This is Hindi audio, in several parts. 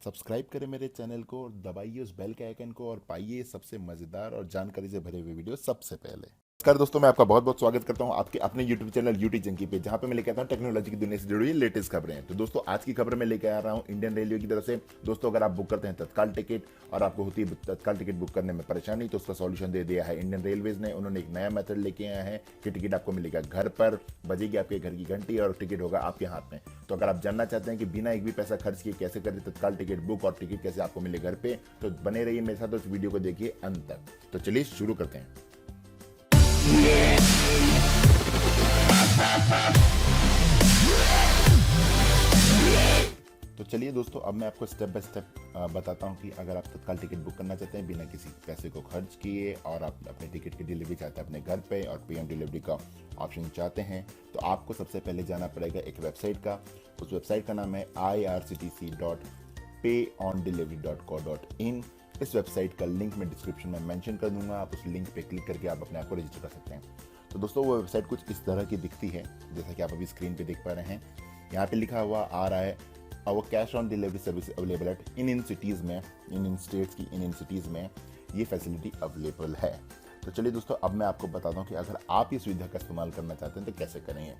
सब्सक्राइब करें मेरे चैनल को और दबाइए उस बेल के आइकन को और पाइए सबसे मज़ेदार और जानकारी से भरे हुए वीडियो सबसे पहले। नमस्कार दोस्तों, मैं आपका बहुत बहुत स्वागत करता हूं आपके अपने YouTube चैनल यूटी जंकी पे, जहां पे मैं लेके आता हूं टेक्नोलॉजी की दुनिया से जुड़ी हुई लेटेस्ट खबरें। तो दोस्तों, आज की खबर में लेके आ रहा हूं इंडियन रेलवे की तरफ से। दोस्तों, अगर आप बुक करते हैं तत्काल टिकट और आपको होती है तत्काल टिकट बुक करने में परेशानी, तो उसका सॉल्यूशन दे दिया है इंडियन रेलवेज ने। उन्होंने एक नया मेथड लेके आया है कि टिकट आपको मिलेगा घर पर, बजेगी आपके घर की घंटी और टिकट होगा आपके हाथ में। तो अगर आप जानना चाहते हैं कि बिना एक भी पैसा खर्च किए कैसे करें तत्काल टिकट बुक और टिकट कैसे आपको मिले घर पे, तो बने रहिए मेरे साथ, उस वीडियो को देखिए अंत तक। तो चलिए शुरू करते हैं। तो चलिए दोस्तों, अब मैं आपको स्टेप बाय स्टेप बताता हूं कि अगर आप तत्काल टिकट बुक करना चाहते हैं बिना किसी पैसे को खर्च किए और आप अपने टिकट की डिलीवरी चाहते हैं अपने घर पे और पीएम डिलीवरी का ऑप्शन चाहते हैं, तो आपको सबसे पहले जाना पड़ेगा एक वेबसाइट का। उस वेबसाइट का नाम है irctc.payondelivery.co.in। इस वेबसाइट का लिंक मैं डिस्क्रिप्शन में मेंशन कर दूंगा। आप उस लिंक पे क्लिक करके आप अपने आप को रजिस्टर कर सकते हैं। तो दोस्तों, वो वेबसाइट कुछ इस तरह की दिखती है, जैसा कि आप अभी स्क्रीन पे देख पा रहे हैं। यहाँ पे लिखा हुआ आ रहा है और cash on delivery service available at in cities में, इन स्टेट्स की इन सिटीज़ में ये फैसिलिटी अवेलेबल है। तो चलिए दोस्तों, अब मैं आपको बताता हूँ कि अगर आप इस सुविधा का इस्तेमाल करना चाहते हैं तो कैसे करेंगे।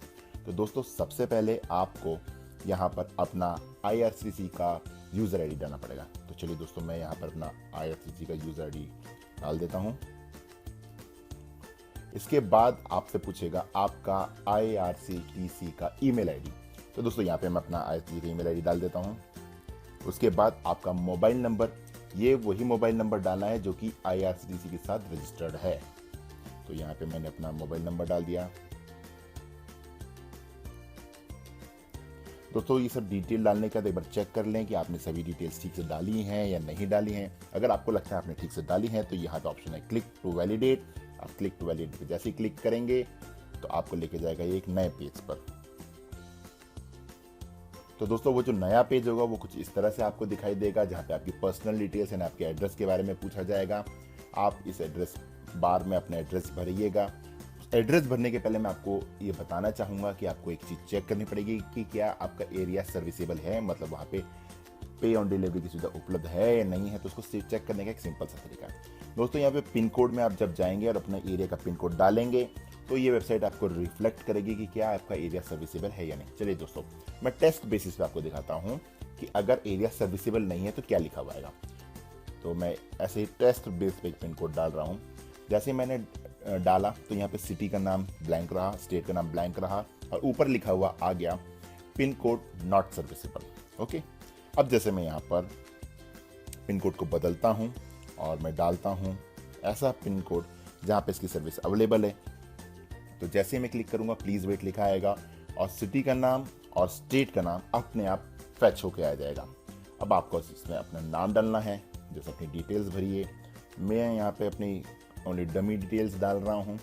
तो दोस्तों, सबसे पहले आपको यहाँ पर अपना IRCTC का यूज़र ID डालना पड़ेगा। तो चलिए दोस्तों, मैं यहाँ पर अपना IRCTC का यूज़र ID डाल देता हूँ। इसके बाद आपसे पूछेगा आपका IRCTC का ईमेल ID। तो दोस्तों, यहाँ पे मैं अपना IRCTC का ईमेल ID डाल देता हूँ। उसके बाद आपका मोबाइल नंबर, ये वही मोबाइल नंबर डालना है जो कि IRCTC के साथ रजिस्टर्ड है। तो यहाँ पे मैंने अपना मोबाइल नंबर डाल दिया। दोस्तों, ये सब डिटेल डालने के बाद एक बार चेक कर लें कि आपने सभी डिटेल्स ठीक से डाली हैं या नहीं डाली हैं। अगर आपको लगता है आपने ठीक से डाली हैं तो यहाँ पे ऑप्शन है क्लिक टू वैलिडेट। आप क्लिक टू वैलिडेट पे जैसे ही क्लिक करेंगे तो आपको लेके जाएगा ये एक नए पेज पर। तो दोस्तों, वो जो नया पेज होगा वो कुछ इस तरह से आपको दिखाई देगा, जहाँ पे आपकी पर्सनल डिटेल्स एंड आपके एड्रेस के बारे में पूछा जाएगा। आप इस एड्रेस बार में अपना एड्रेस भरिएगा। एड्रेस भरने के पहले मैं आपको ये बताना चाहूँगा कि आपको एक चीज़ चेक करनी पड़ेगी कि क्या आपका एरिया सर्विसेबल है, मतलब वहाँ पे पे ऑन डिलीवरी की सुविधा उपलब्ध है या नहीं है। तो उसको चेक करने का एक सिंपल सा तरीका है। दोस्तों, यहाँ पे पिन कोड में आप जब जाएंगे और अपने एरिया का पिन कोड डालेंगे तो ये वेबसाइट आपको रिफ्लेक्ट करेगी कि क्या आपका एरिया सर्विसेबल है या नहीं। चलिए दोस्तों, मैं टेस्ट बेसिस पे आपको दिखाता हूँ कि अगर एरिया सर्विसेबल नहीं है तो क्या लिखा हुआ आएगा। तो मैं ऐसे ही टेस्ट बेस पे एक पिन कोड डाल रहा हूँ। जैसे मैंने डाला तो यहाँ पे सिटी का नाम ब्लैंक रहा, स्टेट का नाम ब्लैंक रहा और ऊपर लिखा हुआ आ गया pin code not serviceable. Okay, अब जैसे मैं यहाँ पर पिन कोड को बदलता हूँ और मैं डालता हूँ ऐसा पिन कोड जहाँ पे इसकी सर्विस अवेलेबल है, तो जैसे ही मैं क्लिक करूँगा प्लीज़ वेट लिखा आएगा और सिटी का नाम और स्टेट का नाम अपने आप फैच होके आ जाएगा। अब आपको इसमें अपना नाम डालना है, जैसे अपनी डिटेल्स भरिए। मैं यहाँ पे अपनी ओनली डमी डिटेल्स डाल रहा हूँ।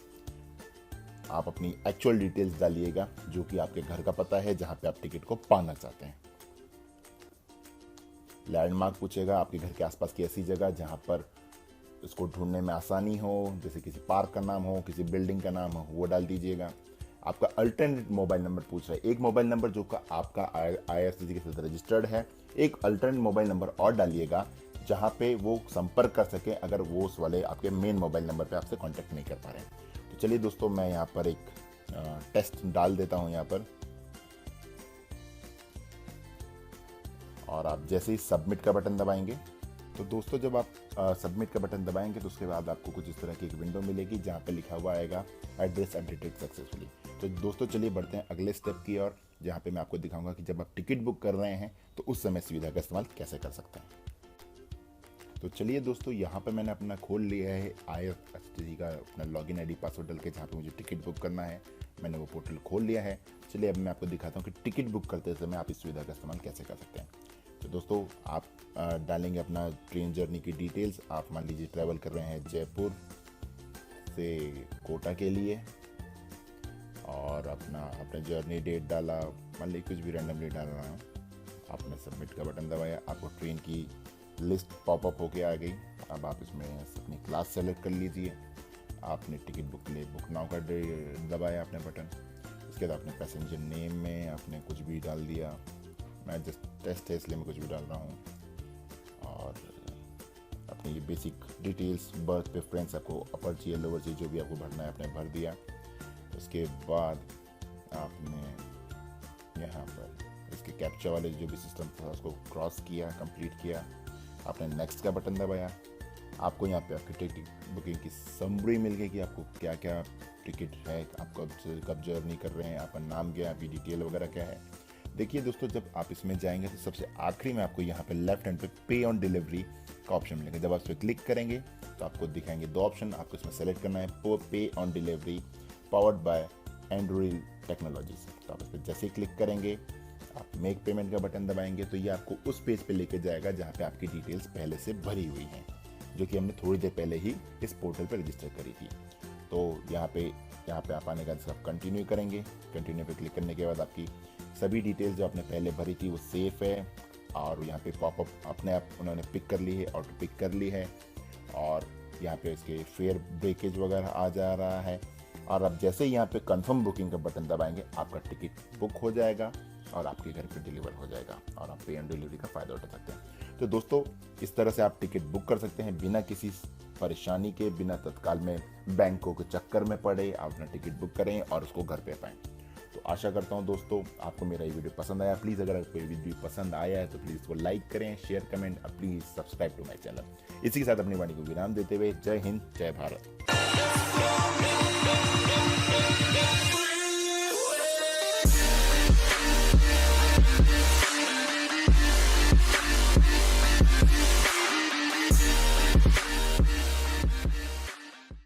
आप अपनी एक्चुअल डिटेल्स डालिएगा जो कि आपके घर का पता है जहाँ पे आप टिकट को पाना चाहते हैं। लैंडमार्क पूछेगा, आपके घर के आसपास की ऐसी जगह जहाँ पर इसको ढूंढने में आसानी हो, जैसे किसी पार्क का नाम हो, किसी बिल्डिंग का नाम हो, वो डाल दीजिएगा। आपका अल्टरनेट मोबाइल नंबर पूछ रहा है, एक मोबाइल नंबर जो का आपका IRCTC के साथ रजिस्टर्ड है, एक अल्टरनेट मोबाइल नंबर और डालिएगा जहाँ पे वो संपर्क कर सके अगर वो उस वाले आपके मेन मोबाइल नंबर पे आपसे कांटेक्ट नहीं कर पा रहे हैं। तो चलिए दोस्तों, मैं यहाँ पर एक टेस्ट डाल देता हूँ यहाँ पर, और आप जैसे ही सबमिट का बटन दबाएंगे तो दोस्तों, जब आप सबमिट का बटन दबाएंगे तो उसके बाद आपको कुछ इस तरह की एक विंडो मिलेगी जहाँ पे लिखा हुआ आएगा एड्रेस अपडेटेड सक्सेसफुली। तो दोस्तों, चलिए बढ़ते हैं अगले स्टेप की ओर, जहाँ पे मैं आपको दिखाऊंगा कि जब आप टिकट बुक कर रहे हैं तो उस समय सुविधा का इस्तेमाल कैसे कर सकते हैं। तो चलिए दोस्तों, यहाँ पे मैंने अपना खोल लिया है IRCTC का अपना लॉगिन ID पासवर्ड डाल के, जहाँ पे मुझे टिकट बुक करना है। मैंने वो पोर्टल खोल लिया है। चलिए अब मैं आपको दिखाता हूँ कि टिकट बुक करते समय आप इस सुविधा का इस्तेमाल कैसे कर सकते हैं। तो दोस्तों, आप डालेंगे अपना ट्रेन जर्नी की डिटेल्स। आप मान लीजिए ट्रैवल कर रहे हैं जयपुर से कोटा के लिए और अपने जर्नी डेट डाला, मान लीजिए कुछ भी रैंडमली डाल रहा हूँ। आपने सबमिट का बटन दबाया, आपको ट्रेन की लिस्ट पॉपअप होके आ गई। अब आप इसमें अपनी क्लास सेलेक्ट कर लीजिए। आपने टिकट बुक के लिए बुक नाउ का दबाया आपने बटन। इसके बाद आपने पैसेंजर नेम में आपने कुछ भी डाल दिया। मैं जस्ट टेस्ट है इसलिए मैं कुछ भी डाल रहा हूँ। और अपनी ये बेसिक डिटेल्स, बर्थ प्रेफरेंस, आपको अपर जी लोअर जी जो भी आपको भरना है आपने भर दिया। उसके बाद आपने यहाँ पर इसके कैप्चा वाले जो भी सिस्टम था उसको क्रॉस किया, कंप्लीट किया। आपने नेक्स्ट का बटन दबाया। आपको यहाँ पे आपकी टिकट बुकिंग की समरी मिल गई कि आपको क्या क्या टिकट है, आप कब जर्नी कर रहे हैं, आपका नाम क्या है, आपकी डिटेल वगैरह क्या है। देखिए दोस्तों, जब आप इसमें जाएंगे तो सबसे आखिरी में आपको यहाँ पे लेफ्ट हैंड पे पे ऑन डिलीवरी का ऑप्शन मिलेगा। जब आप इस पर क्लिक करेंगे तो आपको दिखाएंगे दो ऑप्शन, आपको इसमें सेलेक्ट करना है पे on delivery powered by Android technologies. तो आप इस पर जैसे ही क्लिक करेंगे, आप मेक पेमेंट का बटन दबाएंगे तो ये आपको उस पेज पे लेके जाएगा जहाँ पे आपकी डिटेल्स पहले से भरी हुई हैं, जो कि हमने थोड़ी देर पहले ही इस पोर्टल पे रजिस्टर करी थी। तो यहाँ पे आप आने का सब कंटिन्यू करेंगे। कंटिन्यू पे क्लिक करने के बाद आपकी सभी डिटेल्स जो आपने पहले भरी थी वो सेफ है, और यहाँ पे पॉपअप अपने आप उन्होंने पिक कर ली है, ऑटो पिक कर ली है, और यहाँ पे इसके फेयर ब्रेकेज वगैरह आ जा रहा है। और अब जैसे ही यहाँ पे कंफर्म बुकिंग का बटन दबाएंगे आपका टिकट बुक हो जाएगा और आपके घर पे डिलीवर हो जाएगा, और आप पे ऑन डिलीवरी का फ़ायदा उठा सकते हैं। तो दोस्तों, इस तरह से आप टिकट बुक कर सकते हैं बिना किसी परेशानी के, बिना तत्काल में बैंकों के चक्कर में पड़े। आप अपना टिकट बुक करें और उसको घर पे पाएँ। तो आशा करता हूँ दोस्तों आपको मेरा ये वीडियो पसंद आया। प्लीज़ अगर आपको ये वीडियो पसंद आया है तो प्लीज़ इसको लाइक करें, शेयर, कमेंट और please subscribe to my channel. इसी के साथ अपनी वाणी को विराम देते हुए जय हिंद, जय भारत।